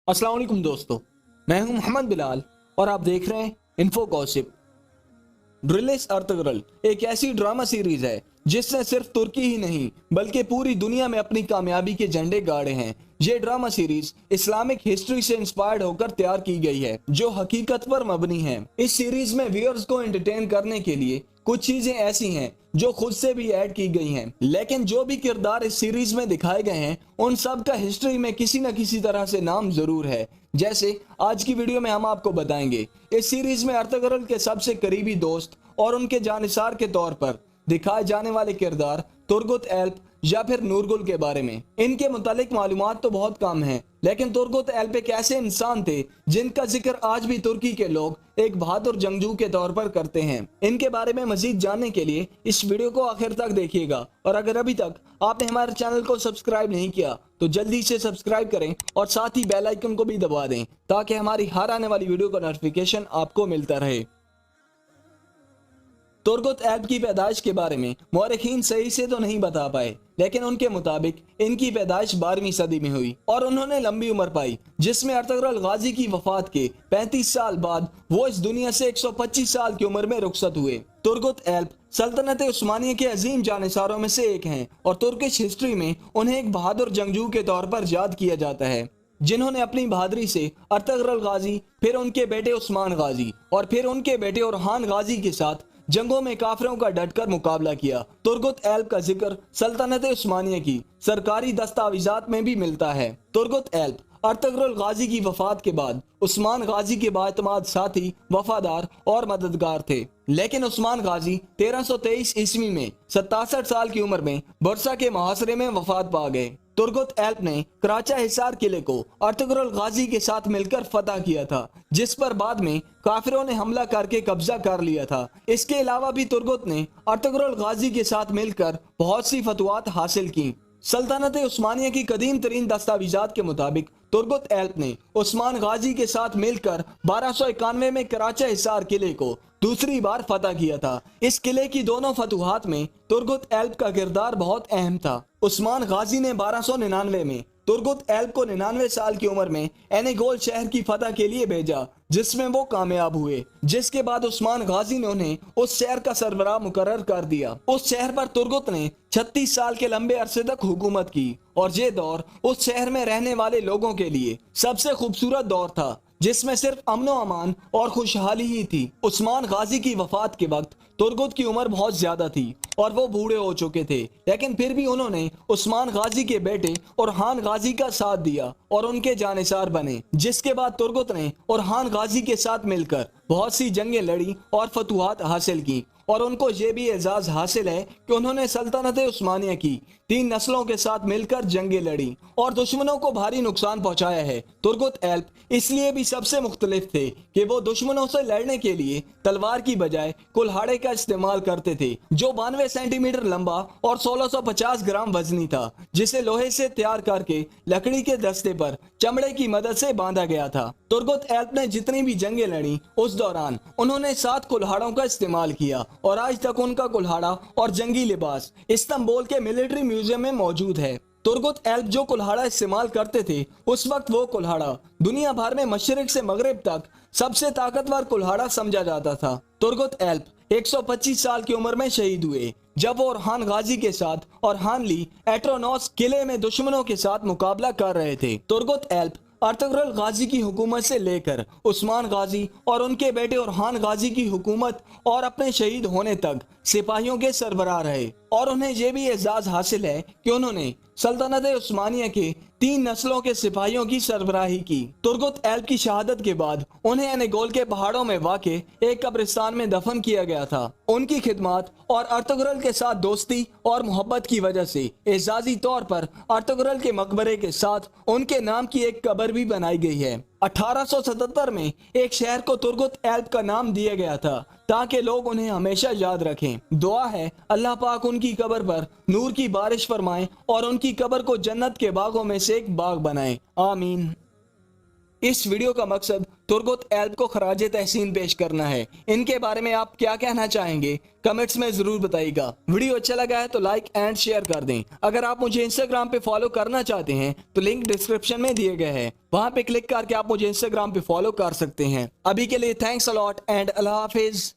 अस्सलाम वालेकुम दोस्तों, मैं हूं मोहम्मद बिलाल और आप देख रहे हैं इन्फो गॉसिप। ड्रिलिस अर्तगरल एक ऐसी ड्रामा सीरीज है जिसने सिर्फ तुर्की ही नहीं बल्कि पूरी दुनिया में अपनी कामयाबी के झंडे गाड़े हैं। ये ड्रामा सीरीज इस्लामिक हिस्ट्री से इंस्पायर्ड होकर तैयार की गई है जो हकीकत पर मबनी है। इस सीरीज में व्यूअर्स को एंटरटेन करने के लिए कुछ चीजें ऐसी हैं जो खुद से भी ऐड की गई हैं, लेकिन जो भी किरदार इस सीरीज में दिखाए गए हैं उन सब का हिस्ट्री में किसी न किसी तरह से नाम जरूर है। जैसे आज की वीडियो में हम आपको बताएंगे इस सीरीज में अर्तगरल के सबसे करीबी दोस्त और उनके जानिसार के तौर पर दिखाए जाने वाले किरदार तुर्गुत एल्प या फिर नूरगुल के बारे में। इनके मुतालिक मालूमात तो बहुत कम है, लेकिन तुर्गुत एल्प एक ऐसे इंसान थे जिनका जिक्र आज भी तुर्की के लोग एक बहादुर जंगजू के तौर पर करते हैं। इनके बारे में मजीद जानने के लिए इस वीडियो को आखिर तक देखिएगा, और अगर अभी तक आपने हमारे चैनल को सब्सक्राइब नहीं किया तो जल्दी से सब्सक्राइब करें और साथ ही बेल आइकन को भी दबा दें ताकि हमारी हर आने वाली वीडियो का नोटिफिकेशन आपको मिलता रहे। तुर्गुत एल्प की पैदाइश के बारे में मौरखीन सही से तो नहीं बता पाए, लेकिन उनके मुताबिक इनकी पैदाइश 12वीं सदी में हुई और उन्होंने लंबी उम्र पाई, जिसमें अर्तगरल गाजी की वफात के 35 साल बाद वो इस दुनिया से 125 साल की उम्र में रुखसत हुए। तुर्गुत एल्प सल्तनत उस्मानिया के अजीम जानिसारों में से एक हैं और तुर्किश हिस्ट्री में उन्हें एक बहादुर जंगजू के तौर पर याद किया जाता है, जिन्होंने अपनी बहादुरी से अर्तगरल गाजी, फिर उनके बेटे उस्मान गाजी और फिर उनके बेटे ओरहान गाजी के साथ जंगों में काफिरों का डटकर मुकाबला किया। तुर्गुत एल्प का जिक्र सल्तनत उस्मानिया की सरकारी दस्तावेजात में भी मिलता है। तुर्गुत एल्प अर्तगरल गाजी की वफात के बाद उस्मान गाजी के बाएतमाद साथी, वफादार और मददगार थे, लेकिन उस्मान गाजी 1323 ईस्वी में 67 साल की उम्र में बुरसा के मुहासरे में वफात पा गए। तुर्गुत एल्प ने कराचा हिसार किले को अर्तगरल गाजी के साथ मिलकर फतह किया था, जिस पर बाद में काफिरों ने हमला करके कब्जा कर लिया था। इसके अलावा भी तुर्गुत ने अर्तगरल गाजी के साथ मिलकर बहुत सी फतवात हासिल की। सल्तनत उस्मानिया की कदीम तरीन दस्तावेजात के मुताबिक तुर्गुत एल्प ने उस्मान गाजी के साथ मिलकर 1291 में कराचा हिसार किले को दूसरी बार फतह किया था। इस किले की दोनों फतुहात में तुर्गुत एल्प का किरदार बहुत अहम था। उस्मान गाजी ने 1299 में तुर्गुत एल्प को 99 साल की उम्र में एनेगोल शहर की फतह के लिए भेजा, जिसमें वो कामयाब हुए, जिसके बाद उस्मान गाजी ने उन्हें उस शहर का सरबराह मुकर्रर कर दिया। उस शहर पर तुर्गुत ने 36 साल के लंबे अरसे तक हुकूमत की और ये दौर उस शहर में रहने वाले लोगों के लिए सबसे खूबसूरत दौर था, जिसमें सिर्फ अमनो अमान और खुशहाली ही थी। उस्मान गाजी की वफात के वक्त तुर्गुत की उम्र बहुत ज्यादा थी और वो बूढ़े हो चुके थे, लेकिन फिर भी उन्होंने उस्मान गाजी के बेटे ओरहान गाजी का साथ दिया और उनके जानिसार बने, जिसके बाद तुर्गुत ने ओरहान गाजी के साथ मिलकर बहुत सी जंगें लड़ी और फतुहात हासिल की, और उनको ये भी एजाज हासिल है कि उन्होंने सल्तनत उस्मानिया की 3 नस्लों के साथ मिलकर जंगें लड़ी और दुश्मनों को भारी नुकसान पहुंचाया है। तुर्गुत एल्प इसलिए भी सबसे मुख्तलिफ थे कि वो दुश्मनों से लड़ने के लिए तलवार की बजाय कुल्हाड़े का इस्तेमाल करते थे, जो 92 सेंटीमीटर लंबा और 1650 ग्राम वजनी था, जिसे लोहे से तैयार करके लकड़ी के दस्ते पर चमड़े की मदद से बांधा गया था। तुर्गुत एल्प ने जितनी भी जंगें लड़ी उस दौरान उन्होंने 7 कुल्हाड़ों का इस्तेमाल किया और आज तक उनका कुल्हाड़ा और जंगी लिबास इस्तांबुल के मिलिट्री म्यूजियम में मौजूद है। तुर्गुत एल्प जो कुल्हाड़ा इस्तेमाल करते थे उस वक्त वो कुल्हाड़ा दुनिया भर में मशरिक से मगरिब तक सबसे ताकतवर कुल्हाड़ा समझा जाता था। तुर्गुत एल्प 125 साल की उम्र में शहीद हुए जब वो ओरहान गाजी के साथ ओरहानली एट्रोनोस किले में दुश्मनों के साथ मुकाबला कर रहे थे। तुर्गुत एल्प अर्तगरल गाजी की हुकूमत से लेकर उस्मान गाजी और उनके बेटे ओरहान गाजी की हुकूमत और अपने शहीद होने तक सिपाहियों के सरबराह रहे, और उन्हें यह भी एजाज हासिल है कि उन्होंने सल्तनत उस्मानिया के 3 नस्लों के सिपाहियों की सरबराही की। तुर्गुत एल्प की शहादत के बाद उन्हें एनेगोल के पहाड़ों में वाक़े एक कब्रिस्तान में दफन किया गया था। उनकी खिदमत और अर्तगरल के साथ दोस्ती और मोहब्बत की वजह से एजाजी तौर पर अर्तगरल के मकबरे के साथ उनके नाम की एक कब्र भी बनाई गई है। 1877 में एक शहर को तुर्गुत एल्प का नाम दिया गया था ताकि लोग उन्हें हमेशा याद रखें। दुआ है अल्लाह पाक उनकी कब्र पर नूर की बारिश फरमाए और उनकी कब्र को जन्नत के बागों में से एक बाग बनाए। आमीन। इस वीडियो का मकसद तुर्गुत एल्ब को खराज तहसीन पेश करना है। इनके बारे में आप क्या कहना चाहेंगे कमेंट्स में जरूर बताइएगा। वीडियो अच्छा लगा है तो लाइक एंड शेयर कर दें। अगर आप मुझे इंस्टाग्राम पे फॉलो करना चाहते हैं तो लिंक डिस्क्रिप्शन में दिए गए हैं, वहां पे क्लिक करके आप मुझे इंस्टाग्राम पे फॉलो कर सकते हैं। अभी के लिए thanks a lot and Allah Hafiz.